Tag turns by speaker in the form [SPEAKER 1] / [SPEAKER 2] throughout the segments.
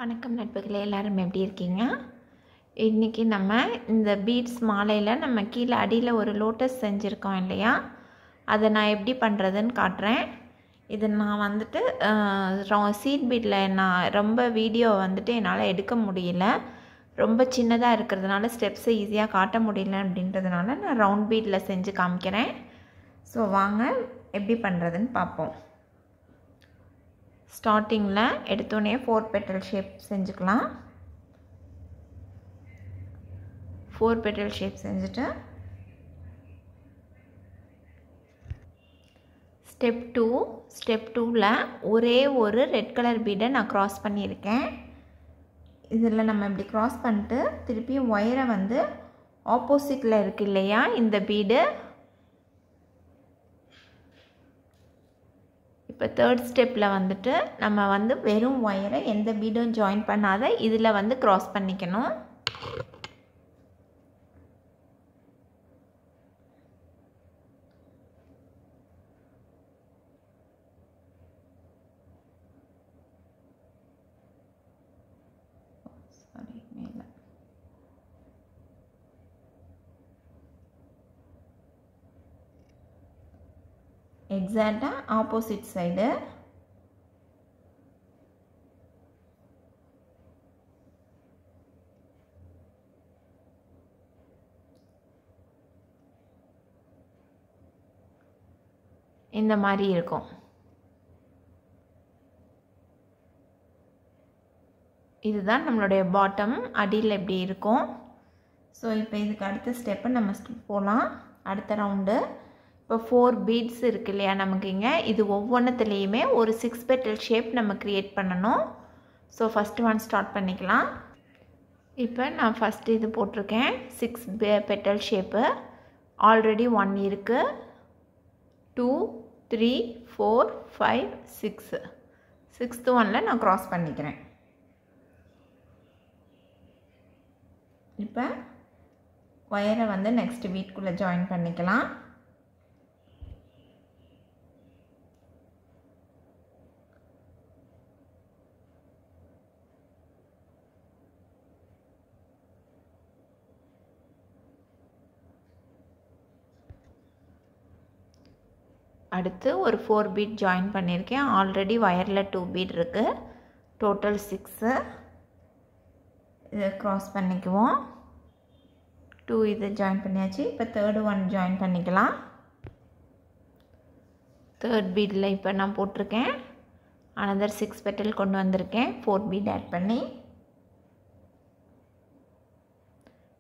[SPEAKER 1] வணக்கம் நட்புகளே, எல்லாரும் எப்படி இருக்கீங்க? இன்றைக்கி நம்ம இந்த பீட்ஸ் மாலையில் நம்ம கீழே அடியில் ஒரு லோட்டஸ் செஞ்சுருக்கோம் இல்லையா, அதை நான் எப்படி பண்ணுறதுன்னு காட்டுறேன். இது நான் வந்துட்டு சீட் பீட்டில் நான் ரொம்ப வீடியோ வந்துட்டு என்னால் எடுக்க முடியல, ரொம்ப சின்னதாக இருக்கிறதுனால ஸ்டெப்ஸை ஈஸியாக காட்ட முடியல அப்படின்றதுனால நான் ரவுண்ட் பீட்டில் செஞ்சு காமிக்கிறேன். ஸோ வாங்க எப்படி பண்ணுறதுன்னு பார்ப்போம். ஸ்டார்டிங்கில் எடுத்தோடனே 4 பெட்டல் ஷேப் செஞ்சுக்கலாம். 4 பெட்டல் ஷேப் செஞ்சுட்டு ஸ்டெப் 2ல் ஒரே ஒரு ரெட் கலர் பீடை நான் க்ராஸ் பண்ணியிருக்கேன். இதில் நம்ம இப்படி க்ராஸ் பண்ணிட்டு திருப்பி ஒயரை வந்து ஆப்போசிட்டில் இருக்கு இல்லையா இந்த பீடு, இப்போ தேர்ட் ஸ்டெப்பில் வந்துட்டு நம்ம வந்து வெறும் ஒயரை எந்த பீடும் ஜாயின் பண்ணாத இதில் வந்து க்ராஸ் பண்ணிக்கணும். எக்ஸாக்டாக ஆப்போசிட் சைடு இந்த மாதிரி இருக்கும். இதுதான் நம்மளுடைய பாட்டம், அடியில் எப்படி இருக்கும். ஸோ இப்போ இதுக்கு அடுத்த ஸ்டெப்பை நம்ம போகலாம். அடுத்த ரவுண்டு இப்போ 4 பீட்ஸ் இருக்கு இல்லையா நமக்கு இங்கே, இது ஒவ்வொன்றுத்துலேயுமே ஒரு 6 பெட்டல் ஷேப் நம்ம க்ரியேட் பண்ணணும். ஸோ ஃபஸ்ட்டு ஒன் ஸ்டார்ட் பண்ணிக்கலாம். இப்போ நான் ஃபஸ்ட்டு இது போட்டிருக்கேன் 6 பெட்டல் ஷேப்பு, ஆல்ரெடி 1 இருக்குது. 2 3 4 5 6 6th ஒன்னில் நான் க்ராஸ் பண்ணிக்கிறேன். இப்போ ஒயரை வந்து நெக்ஸ்ட் பீட்குள்ளே ஜாயின் பண்ணிக்கலாம். அடுத்து ஒரு 4 பீட் ஜாயின் பண்ணியிருக்கேன். ஆல்ரெடி ஒயரில் 2 பீட் இருக்குது, டோட்டல் 6. இதை க்ராஸ் பண்ணிக்குவோம். 2 இது ஜாயின் பண்ணியாச்சு. இப்போ தேர்டு ஒன் ஜாயின் பண்ணிக்கலாம். தேர்ட் பீடில் இப்போ நான் போட்டிருக்கேன் அனதர் 6 பெட்டல் கொண்டு வந்திருக்கேன், 4 பீட் ஆட் பண்ணி.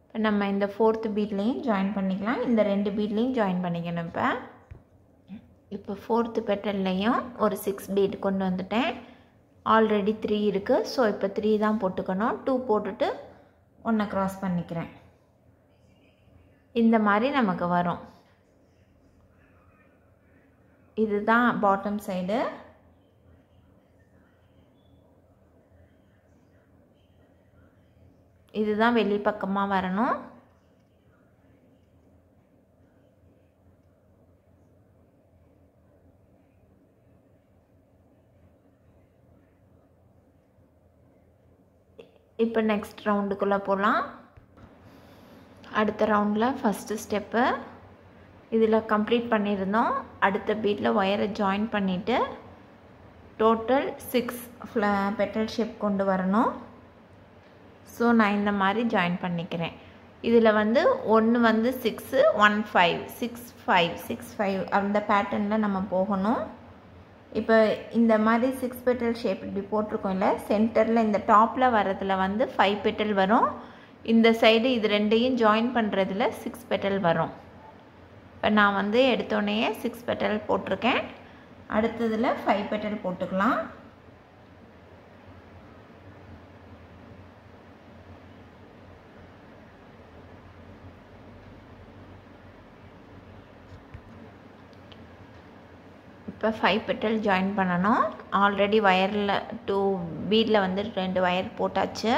[SPEAKER 1] இப்போ நம்ம இந்த 4th பீட்லேயும் ஜாயின் பண்ணிக்கலாம், இந்த 2 பீட்லேயும் ஜாயின் பண்ணிக்கணும். இப்போ 4th பெட்டல்லையும் ஒரு 6 பீட் கொண்டு வந்துட்டேன். ஆல்ரெடி 3 இருக்குது, ஸோ இப்போ 3 தான் போட்டுக்கணும். 2 போட்டுட்டு 1 க்ராஸ் பண்ணிக்கிறேன். இந்த மாதிரி நமக்கு வரும். இதுதான் பாட்டம் சைடு. இதுதான் வெளி பக்கமாக வரணும். இப்போ நெக்ஸ்ட் ரவுண்டுக்குள்ளே போகலாம். அடுத்த ரவுண்டில் ஃபஸ்ட்டு ஸ்டெப்பு இதில் கம்ப்ளீட் பண்ணியிருந்தோம். அடுத்த பீட்டில் ஒயரை ஜாயின் பண்ணிவிட்டு டோட்டல் 6 பெட்டல் ஷேப் கொண்டு வரணும். ஸோ நான் இந்த மாதிரி ஜாயின் பண்ணிக்கிறேன். இதில் வந்து 1 வந்து 6 1 5 6 5 6 5 அந்த பேட்டர்னில் நம்ம போகணும். இப்போ இந்த மாதிரி 6 பெட்டல் ஷேப் இப்படி போட்டிருக்கோம் இல்லை, சென்டரில் இந்த டாப்பில் வரதில் வந்து 5 பெட்டல் வரும். இந்த சைடு இது ரெண்டையும் ஜாயின் பண்ணுறதுல 6 பெட்டல் வரும். இப்போ நான் வந்து எடுத்தோடனே 6 பெட்டல் போட்டிருக்கேன். அடுத்ததில் 5 பெட்டல் போட்டுக்கலாம். இப்போ 5 பெட்டல் ஜாயின் பண்ணணும். ஆல்ரெடி ஒயரில் 2 பீடில் வந்து 2 ஒயர் போட்டாச்சு.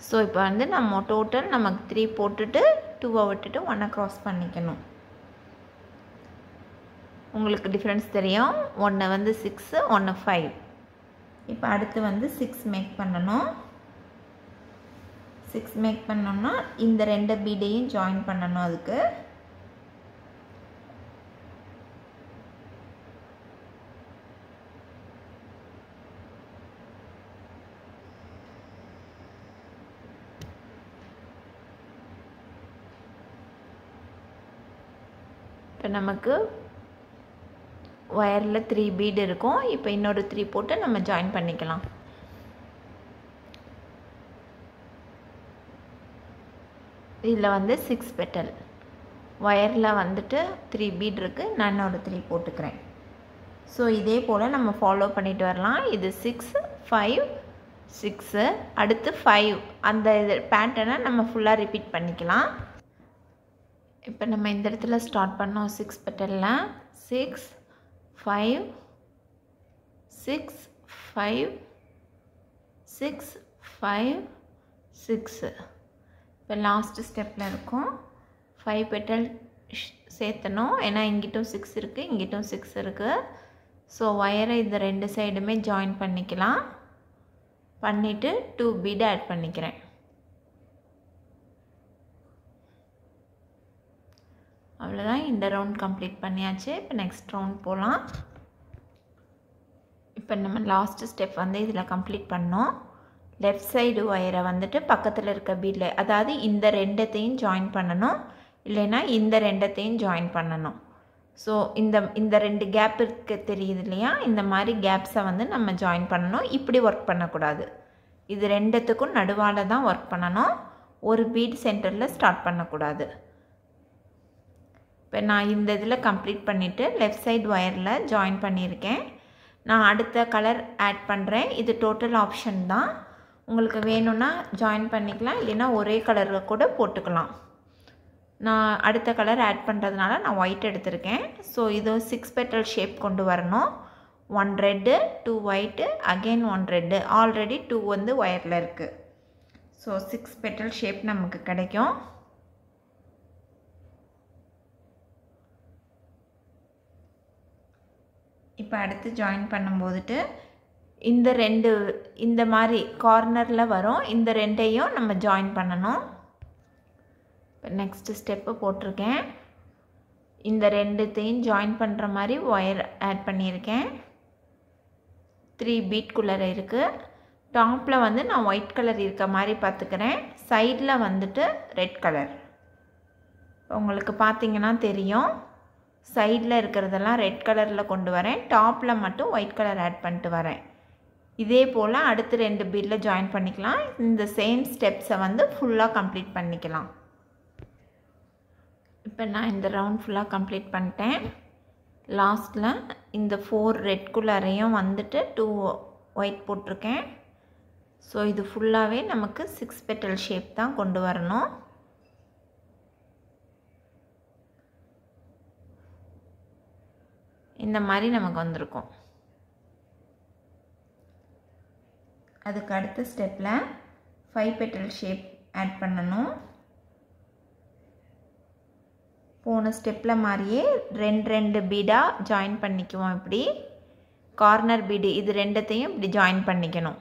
[SPEAKER 1] ஸோ இப்போ வந்து நம்ம டோட்டல் நமக்கு 3 போட்டுட்டு 2 விட்டுட்டு 1 க்ராஸ் பண்ணிக்கணும். உங்களுக்கு டிஃப்ரென்ஸ் தெரியும். ஒன்று வந்து 6, ஒன்று 5. இப்போ அடுத்து வந்து 6 மேக் பண்ணணும். 6 மேக் பண்ணோம்னா இந்த ரெண்டு பீடையும் ஜாயின் பண்ணணும். அதுக்கு இப்போ நமக்கு ஒயரில் 3 பீட் இருக்கும். இப்போ இன்னொரு 3 போட்டு நம்ம ஜாயின் பண்ணிக்கலாம். இதில் வந்து 6 பெட்டல் ஒயரில் வந்துட்டு 3 பீட் இருக்குது. நான் இன்னொரு 3 போட்டுக்கிறேன். ஸோ இதே போல் நம்ம ஃபாலோ பண்ணிட்டு வரலாம். இது 6 5 6 அடுத்து 5 அந்த இது பேட்டர்னை நம்ம ஃபுல்லாக ரிப்பீட் பண்ணிக்கலாம். இப்போ நம்ம இந்த இடத்துல ஸ்டார்ட் பண்ணோம் 6 பெட்டலில் 6 5 6 5 6 5 6. இப்போ லாஸ்ட் ஸ்டெப்பில் இருக்கும் 5 பெட்டல் சேர்த்தணும். ஏன்னா இங்கிட்டும் 6 இருக்குது, இங்கிட்டும் 6 இருக்குது. ஸோ ஒயரை இந்த ரெண்டு சைடுமே ஜாயின் பண்ணிக்கலாம். பண்ணிவிட்டு 2 பீட் ஆட் பண்ணிக்கிறேன். அவ்வளோதான். இந்த ரவுண்ட் கம்ப்ளீட் பண்ணியாச்சு. இப்போ நெக்ஸ்ட் ரவுண்ட் போகலாம். இப்போ நம்ம லாஸ்ட் ஸ்டெப் வந்து இதில் கம்ப்ளீட் பண்ணோம். லெஃப்ட் சைடு ஒயரை வந்துட்டு பக்கத்தில் இருக்க பீடில், அதாவது இந்த ரெண்டத்தையும் ஜாயின் பண்ணணும், இல்லைன்னா இந்த ரெண்டத்தையும் ஜாயின் பண்ணணும். ஸோ இந்த ரெண்டு கேப் இருக்க தெரியுது இல்லையா, இந்த மாதிரி கேப்ஸை வந்து நம்ம ஜாயின் பண்ணணும். இப்படி ஒர்க் பண்ணக்கூடாது. இது ரெண்டுத்துக்கும் நடுவால் தான் ஒர்க் பண்ணணும். ஒரு பீட் சென்டரில் ஸ்டார்ட் பண்ணக்கூடாது. இப்போ நான் இந்த இதில் கம்ப்ளீட் பண்ணிவிட்டு லெஃப்ட் சைடு ஒயரில் ஜாயின் பண்ணியிருக்கேன். நான் அடுத்த கலர் ஆட் பண்ணுறேன். இது டோட்டல் ஆப்ஷன் தான். உங்களுக்கு வேணும்னா ஜாயின் பண்ணிக்கலாம், இல்லைன்னா ஒரே கலரில் கூட போட்டுக்கலாம். நான் அடுத்த கலர் ஆட் பண்ணுறதுனால நான் ஒயிட் எடுத்திருக்கேன். ஸோ இது 6 பெட்டல் ஷேப் கொண்டு வரணும். 1 red 2 white again 1 red. Already 2 வந்து ஒயரில் இருக்குது. ஸோ 6 பெட்டல் ஷேப் நமக்கு கிடைக்கும். இப்போ அடுத்து ஜாயின் பண்ணும்போதுட்டு இந்த மாதிரி கார்னரில் வரும். இந்த ரெண்டையும் நம்ம ஜாயின் பண்ணணும். இப்போ நெக்ஸ்ட் ஸ்டெப்பு போட்டிருக்கேன். இந்த ரெண்டுத்தையும் ஜாயின் பண்ணுற மாதிரி ஒயர் ஆட் பண்ணியிருக்கேன். 3 பீட்குள்ளே இருக்குது. டாப்பில் வந்து நான் ஒயிட் கலர் இருக்க மாதிரி பார்த்துக்கிறேன். சைடில் வந்துட்டு ரெட் கலர். உங்களுக்கு பார்த்தீங்கன்னா தெரியும், சைடில் இருக்கிறதெல்லாம் ரெட் கலரில் கொண்டு வரேன். டாப்பில் மட்டும் ஒயிட் கலர் ஆட் பண்ணிட்டு வரேன். இதே போல் அடுத்து 2 பீடில் ஜாயின் பண்ணிக்கலாம். இந்த சேம் ஸ்டெப்ஸை வந்து ஃபுல்லாக கம்ப்ளீட் பண்ணிக்கலாம். இப்போ நான் இந்த ரவுண்ட் ஃபுல்லாக கம்ப்ளீட் பண்ணிட்டேன். லாஸ்ட்டில் இந்த 4 ரெட்குள்ளாரையும் வந்துட்டு 2 ஒயிட் போட்டிருக்கேன். ஸோ இது ஃபுல்லாகவே நமக்கு 6 பெட்டல் ஷேப் தான் கொண்டு வரணும். இந்த மாதிரி நமக்கு வந்திருக்கும். அதுக்கு அடுத்த ஸ்டெப்பில் 5 பெட்டல் ஷேப் ஆட் பண்ணணும். போன ஸ்டெப்பில் மாதிரியே 2 பீடாக ஜாயின் பண்ணிக்குவோம். இப்படி கார்னர் பீடு இது ரெண்டத்தையும் இப்படி ஜாயின் பண்ணிக்கணும்.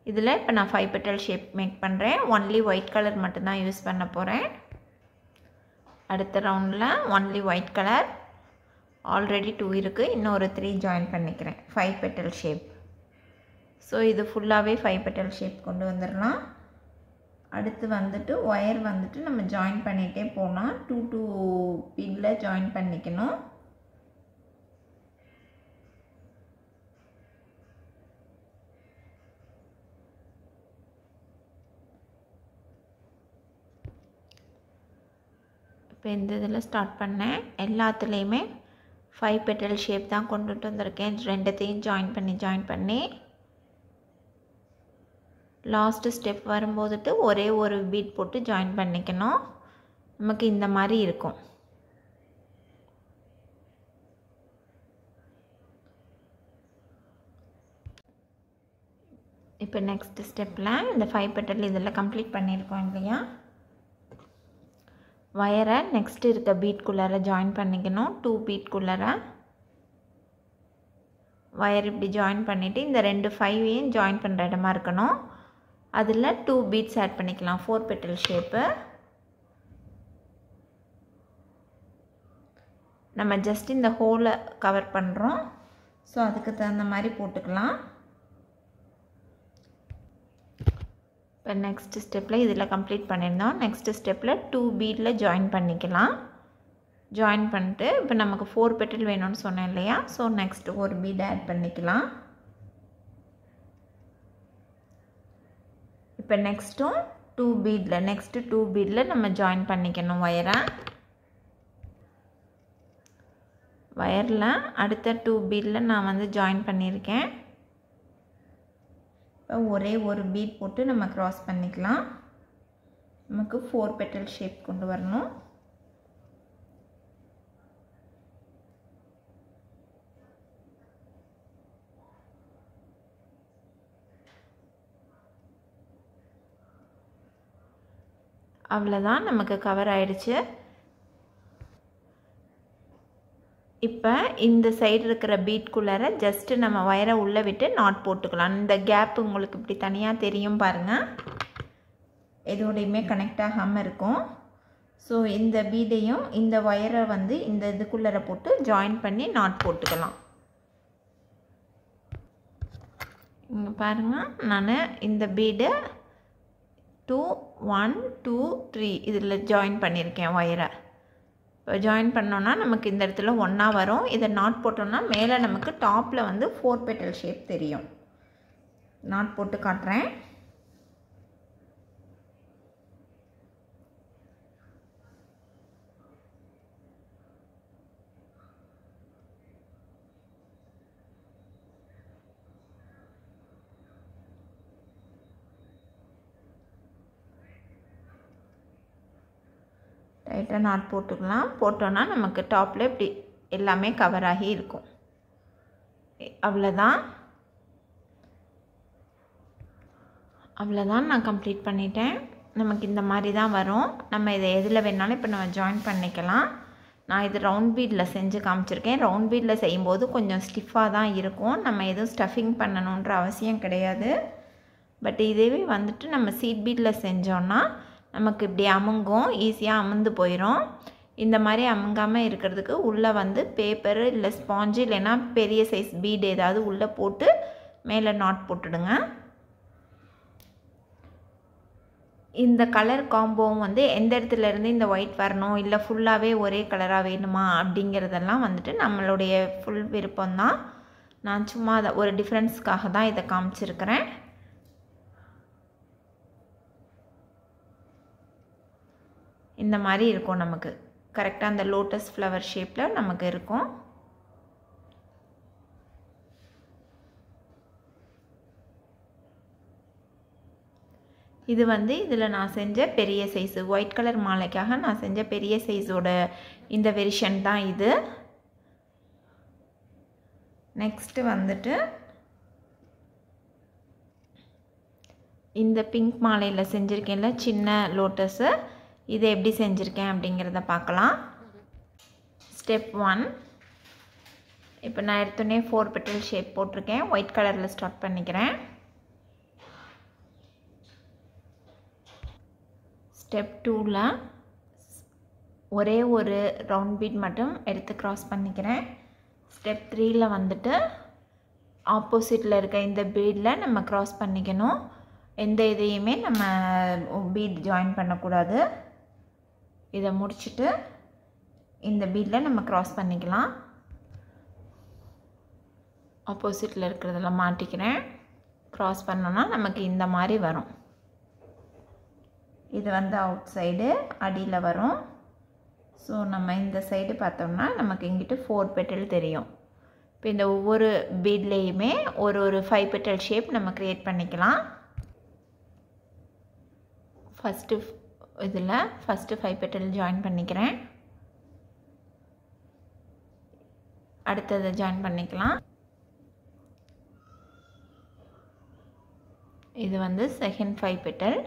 [SPEAKER 1] இதில் இப்போ நான் 5 பெட்டல் ஷேப் மேக் பண்ணுறேன். ஒன்லி ஒயிட் கலர் மட்டும்தான் யூஸ் பண்ண போகிறேன். அடுத்த ரவுண்டில் ஒன்லி ஒயிட் கலர். ஆல்ரெடி 2 இருக்குது, இன்னொரு 3 ஜாயின் பண்ணிக்கிறேன். 5 பெட்டல் ஷேப். ஸோ இது ஃபுல்லாகவே 5 பெட்டல் ஷேப் கொண்டு வந்துடலாம். அடுத்து வந்துட்டு ஒயர் வந்துட்டு நம்ம ஜாயின் பண்ணிகிட்டே போனால் 2 பீடில் ஜாயின் பண்ணிக்கணும். இப்போ இந்த இதில் ஸ்டார்ட் பண்ணேன். எல்லாத்துலேயுமே 5 பெட்டல் ஷேப் தான் கொண்டுட்டு வந்திருக்கேன். ரெண்டத்தையும் ஜாயின் பண்ணி லாஸ்ட்டு ஸ்டெப் வரும்போதுட்டு ஒரே ஒரு பீட் போட்டு ஜாயின் பண்ணிக்கணும். நமக்கு இந்த மாதிரி இருக்கும். இப்போ நெக்ஸ்ட் ஸ்டெப்பில் இந்த 5 பெட்டல் இதெல்லாம் கம்ப்ளீட் பண்ணியிருக்கோம் இல்லையா, வயரை நெக்ஸ்ட் இருக்க பீட்குள்ளார ஜாயின் பண்ணிக்கணும். 2 பீட்குள்ளார வயர் இப்படி ஜாயின் பண்ணிவிட்டு இந்த 2 5ஐயும் ஜாயின் பண்ணுற இடமா இருக்கணும். அதில் 2 பீட்ஸ் ஆட் பண்ணிக்கலாம். 4 பெட்டல் ஷேப்பு. நம்ம ஜஸ்ட் இந்த ஹோலை கவர் பண்ணுறோம். ஸோ அதுக்கு தகுந்த மாதிரி போட்டுக்கலாம். இப்போ நெக்ஸ்ட் ஸ்டெப்பில் இதில் கம்ப்ளீட் பண்ணியிருந்தோம். நெக்ஸ்ட் ஸ்டெப்பில் 2 பீடில் ஜாயின் பண்ணிக்கலாம். ஜாயின் பண்ணிட்டு இப்போ நமக்கு 4 பெட்டல் வேணும்னு சொன்னேன் இல்லையா? ஸோ நெக்ஸ்ட் ஒரு பீட் ஆட் பண்ணிக்கலாம். இப்போ நெக்ஸ்ட்டும் 2 பீடில் நம்ம ஜாயின் பண்ணிக்கணும் வயரில் அடுத்த 2 பீடில் நான் வந்து ஜாயின் பண்ணியிருக்கேன். இப்போ ஒரே ஒரு பீட் போட்டு நம்ம க்ராஸ் பண்ணிக்கலாம். நமக்கு 4 பெட்டல் ஷேப் கொண்டு வரணும். அவ்வளோதான், நமக்கு கவர் ஆயிடுச்சு. இப்போ இந்த சைடு இருக்கிற பீட்குள்ளார ஜஸ்ட்டு நம்ம வயரை உள்ளே விட்டு நாட் போட்டுக்கலாம். இந்த கேப் உங்களுக்கு இப்படி தனியாக தெரியும் பாருங்கள். எதோடையுமே கனெக்ட் ஆகாமல் இருக்கும். ஸோ இந்த பீடையும் இந்த வயரை வந்து இந்த இதுக்குள்ளார போட்டு ஜாயின் பண்ணி நாட் போட்டுக்கலாம். இங்கே பாருங்கள், நான் இந்த பீடை 2 1 2 3 இதில் ஜாயின் பண்ணியிருக்கேன் வயரை. இப்போ ஜாயின் பண்ணோன்னா நமக்கு இந்த இடத்துல 1ஆ வரும். இதை நாட் போட்டோம்னா மேலே நமக்கு டாப்பில் வந்து 4 பெட்டல் ஷேப் தெரியும். நாட் போட்டு காட்டுறேன். டைட்டாக நாட் போட்டுக்கலாம். போட்டோன்னா நமக்கு டாப்பில் இப்படி எல்லாமே கவர் ஆகி இருக்கும். அவ்வளோதான் நான் கம்ப்ளீட் பண்ணிட்டேன். நமக்கு இந்த மாதிரி தான் வரும். நம்ம இதை எதில் வேணாலும் இப்போ நம்ம ஜாயின் பண்ணிக்கலாம். நான் இது ரவுண்ட் பீடில் செஞ்சு காமிச்சிருக்கேன். ரவுண்ட் பீடில் செய்யும்போது கொஞ்சம் ஸ்டிஃபாக தான் இருக்கும். நம்ம எதுவும் ஸ்டஃபிங் பண்ணணுன்ற அவசியம் கிடையாது. பட் இதுவே வந்துட்டு நம்ம சீட் பீடில் செஞ்சோன்னா நமக்கு இப்படி அமுங்கும், ஈஸியாக அமுந்து போயிடும். இந்த மாதிரி அமுங்காமல் இருக்கிறதுக்கு உள்ளே வந்து பேப்பரு இல்லை ஸ்பாஞ்சு இல்லைன்னா பெரிய சைஸ் பீடு ஏதாவது உள்ளே போட்டு மேலே நாட் போட்டுடுங்க. இந்த கலர் காம்போவும் வந்து எந்த இடத்துலேருந்து இந்த ஒயிட் வரணும் இல்லை ஃபுல்லாகவே ஒரே கலராக வேணுமா அப்படிங்கிறதெல்லாம் வந்துட்டு நம்மளுடைய ஃபுல் விருப்பம்தான். நான் சும்மா அதை ஒரு டிஃப்ரென்ஸ்க்காக தான் இதை காமிச்சிருக்கிறேன். இந்த மாதிரி இருக்கும். நமக்கு கரெக்டாக அந்த லோட்டஸ் ஃப்ளவர் ஷேப்பில் நமக்கு இருக்கும். இது வந்து இதில் நான் செஞ்ச பெரிய சைஸு ஒயிட் கலர் மாலைக்காக நான் செஞ்ச பெரிய சைஸோட இந்த வெர்ஷன் தான் இது. நெக்ஸ்ட்டு வந்துட்டு இந்த பிங்க் மாலையில் செஞ்சுருக்கேன்ல சின்ன லோட்டஸு, இதை எப்படி செஞ்சுருக்கேன் அப்படிங்கிறத பார்க்கலாம். ஸ்டெப் 1. இப்போ நான் எடுத்தோடனே 4 பெட்டல் ஷேப் போட்டிருக்கேன். ஒயிட் கலரில் ஸ்டார்ட் பண்ணிக்கிறேன். ஸ்டெப் 2ல் ஒரே ஒரு ரவுண்ட் பீட் மட்டும் எடுத்து க்ராஸ் பண்ணிக்கிறேன். ஸ்டெப் 3ல் வந்துட்டு ஆப்போசிட்டில் இருக்க இந்த பீடில் நம்ம க்ராஸ் பண்ணிக்கணும். எந்த இதையுமே நம்ம பீட் ஜாயின் பண்ணக்கூடாது. இதை முடிச்சுட்டு இந்த பீடில் நம்ம க்ராஸ் பண்ணிக்கலாம். ஆப்போசிட்டில் இருக்கிறதெல்லாம் மாட்டிக்கிறேன். க்ராஸ் பண்ணோன்னா நமக்கு இந்த மாதிரி வரும். இது வந்து அவுட் சைடு அடியில் வரும். ஸோ நம்ம இந்த சைடு பார்த்தோம்னா நமக்கு இங்கிட்டு 4 பெட்டல் தெரியும். இப்போ இந்த ஒவ்வொரு பீட்லேயுமே ஒரு 5 பெட்டல் ஷேப் நம்ம க்ரியேட் பண்ணிக்கலாம். ஃபஸ்ட்டு 5 பெட்டல் ஜாயின் பண்ணிக்கிறேன். அடுத்ததை ஜாயின் பண்ணிக்கலாம். இது வந்து செகண்ட் 5 பெட்டல்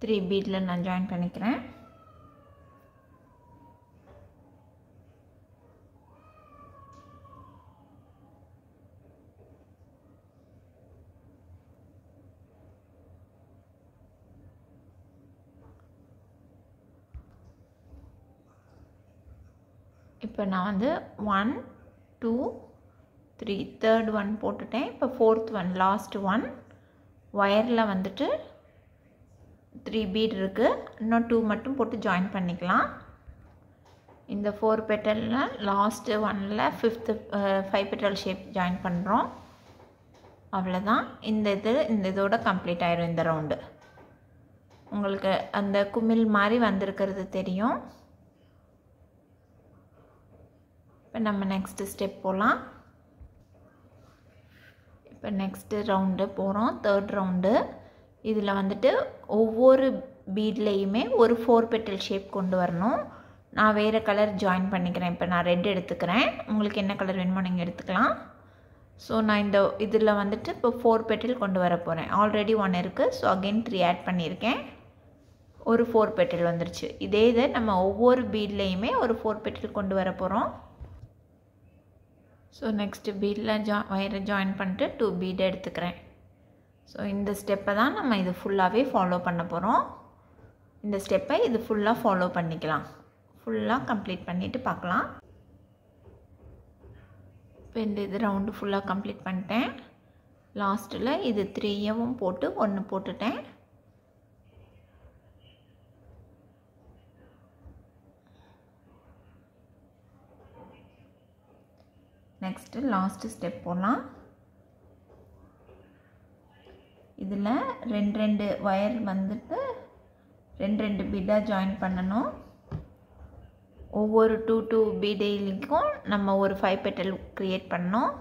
[SPEAKER 1] 3 பீடில் நான் ஜாயின் பண்ணிக்கிறேன். இப்போ நான் வந்து 1 2 3 தேர்ட் ஒன் போட்டுட்டேன். இப்போ ஃபோர்த் ஒன் லாஸ்ட் ஒன் ஒயரில் வந்துட்டு 3 பீட் இருக்குது. இன்னும் 2 மட்டும் போட்டு ஜாயின் பண்ணிக்கலாம். இந்த 4 பெட்டலில் லாஸ்ட்டு ஒன்னில் 5 பெட்டல் ஷேப் ஜாயின் பண்ணுறோம். அவ்வளோதான். இந்த இதோட கம்ப்ளீட் ஆயிடும் இந்த ரவுண்டு. உங்களுக்கு அந்த குமிழ் மாதிரி வந்திருக்கிறது தெரியும். இப்போ நம்ம நெக்ஸ்ட்டு ஸ்டெப் போகலாம். இப்போ நெக்ஸ்ட்டு ரவுண்டு போகிறோம், தேர்ட் ரவுண்டு. இதில் வந்துட்டு ஒவ்வொரு பீட்லேயுமே ஒரு 4 பெட்டல் ஷேப் கொண்டு வரணும். நான் வேறு கலர் ஜாயின் பண்ணிக்கிறேன். இப்போ நான் ரெட் எடுத்துக்கிறேன். உங்களுக்கு என்ன கலர் வேணுமோ நீங்கள் எடுத்துக்கலாம். ஸோ நான் இதில் வந்துட்டு இப்போ 4 பெட்டல் கொண்டு வர போகிறேன். ஆல்ரெடி 1 இருக்குது. ஸோ அகெயின் 3 ஆட் பண்ணியிருக்கேன். ஒரு 4 பெட்டல் வந்துருச்சு. இதே இதை நம்ம ஒவ்வொரு பீட்லேயுமே ஒரு 4 பெட்டல் கொண்டு வர போகிறோம். ஸோ நெக்ஸ்ட்டு பீடில் வயரை ஜாயின் பண்ணிட்டு 2 பீடை எடுத்துக்கிறேன். ஸோ இந்த ஸ்டெப்பை தான் நம்ம இது ஃபுல்லாகவே ஃபாலோ பண்ண போகிறோம். இந்த ஸ்டெப்பை இது ஃபுல்லாக ஃபாலோ பண்ணிக்கலாம். ஃபுல்லாக கம்ப்ளீட் பண்ணிவிட்டு பார்க்கலாம். இப்போ இது ரவுண்டு ஃபுல்லாக கம்ப்ளீட் பண்ணிட்டேன். லாஸ்ட்டில் இது 3யும் போட்டு 1 போட்டுட்டேன். நெக்ஸ்ட்டு லாஸ்ட்டு ஸ்டெப் போகலாம். இதில் 2 ஒயர் வந்துட்டு 2 பீடாக ஜாயின் பண்ணணும். ஒவ்வொரு 2 பீடையிலும் நம்ம ஒரு 5 பெட்டல் க்ரியேட் பண்ணோம்.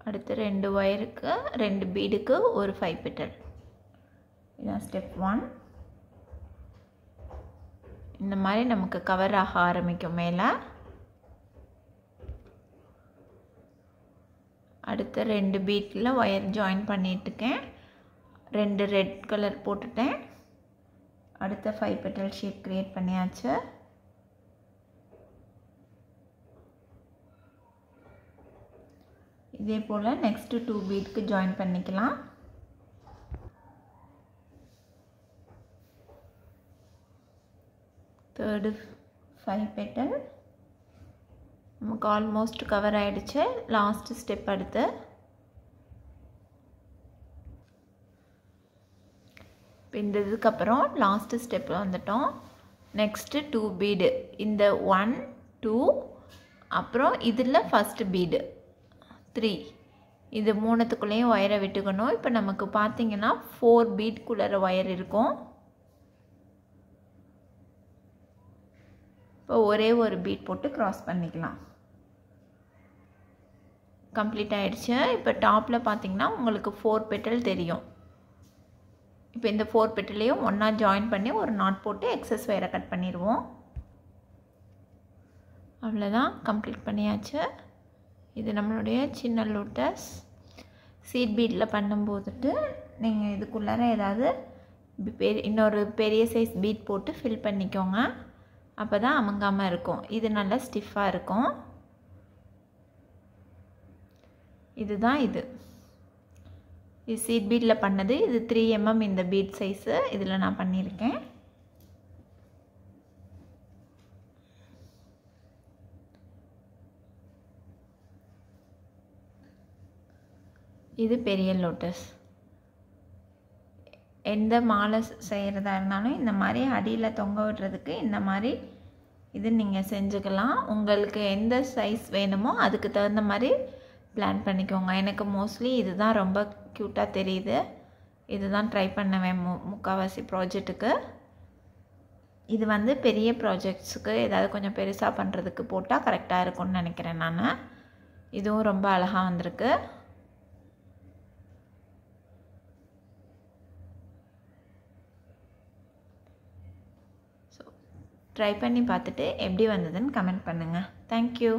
[SPEAKER 1] அடுத்து 2 ஒயருக்கு 2 பீடுக்கு ஒரு 5 பெட்டல். இதுதான் ஸ்டெப் 1. இந்த மாதிரி நமக்கு கவர் ஆக ஆரம்பிக்கும் மேலே. அடுத்த 2 பீட்டில் ஒயர் ஜாயின் பண்ணிட்டுருக்கேன். 2 ரெட் கலர் போட்டுட்டேன். அடுத்த 5 பெட்டல் ஷேப் க்ரியேட் பண்ணியாச்சு. இதே போல் நெக்ஸ்ட்டு 2 பீட்க்கு ஜாயின் பண்ணிக்கலாம். தேர்டு 5 பெட்டல் நமக்கு ஆல்மோஸ்ட் கவர் ஆகிடுச்சு. லாஸ்ட்டு ஸ்டெப் அடுத்து இப்போ இந்த இதுக்கப்புறம் லாஸ்ட்டு ஸ்டெப் வந்துட்டோம். நெக்ஸ்ட்டு 2 பீடு, இந்த 1 2 அப்புறம் இதில் ஃபஸ்ட்டு பீடு 3, இது 3த்துக்குள்ளேயும் ஒயரை விட்டுக்கணும். இப்போ நமக்கு பார்த்திங்கன்னா 4 பீட்குள்ளே ஒயர் இருக்கும். இப்போ ஒரே ஒரு பீட் போட்டு க்ராஸ் பண்ணிக்கலாம். கம்ப்ளீட் ஆகிடுச்சு. இப்போ டாப்பில் பார்த்திங்கன்னா உங்களுக்கு 4 பெட்டல் தெரியும். இப்போ இந்த 4 பெட்டலையும் ஒன்றா ஜாயின் பண்ணி ஒரு நாட் போட்டு எக்ஸஸ் ஒயரை கட் பண்ணிடுவோம். அவ்வளோதான், கம்ப்ளீட் பண்ணியாச்சு. இது நம்மளுடைய சின்ன லோட்டஸ். சீட் பீடில் பண்ணும்போதுட்டு நீங்கள் இதுக்குள்ளார ஏதாவது இன்னொரு பெரிய சைஸ் பீட் போட்டு ஃபில் பண்ணிக்கோங்க. அப்போ தான் அமுங்காமல் இருக்கும். இது நல்லா ஸ்டிஃபாக இருக்கும். இதுதான் இது சீட் பீடில் பண்ணது. இது 3 mm இந்த பீட் சைஸு இதில் நான் பண்ணியிருக்கேன். இது பெரிய லோட்டஸ். எந்த மாலை செய்கிறதா இருந்தாலும் இந்த மாதிரி அடியில் தொங்க விடுறதுக்கு இந்த மாதிரி இது நீங்கள் செஞ்சுக்கலாம். உங்களுக்கு எந்த சைஸ் வேணுமோ அதுக்கு தகுந்த மாதிரி பிளான் பண்ணிக்கோங்க. எனக்கு மோஸ்ட்லி இதுதான் ரொம்ப க்யூட்டாக தெரியுது. இதுதான் ட்ரை பண்ணுவேன் முக்கால்வாசி ப்ராஜெக்ட்டுக்கு. இது வந்து பெரிய ப்ராஜெக்ட்ஸுக்கு ஏதாவது கொஞ்சம் பெருசாக பண்ணுறதுக்கு போட்டால் கரெக்டாக இருக்கும்னு நினைக்கிறேன் நான். இதுவும் ரொம்ப அழகாக வந்திருக்கு. ஸோ ட்ரை பண்ணி பார்த்துட்டு எப்படி வந்ததுன்னு கமெண்ட் பண்ணுங்கள். தேங்க்யூ.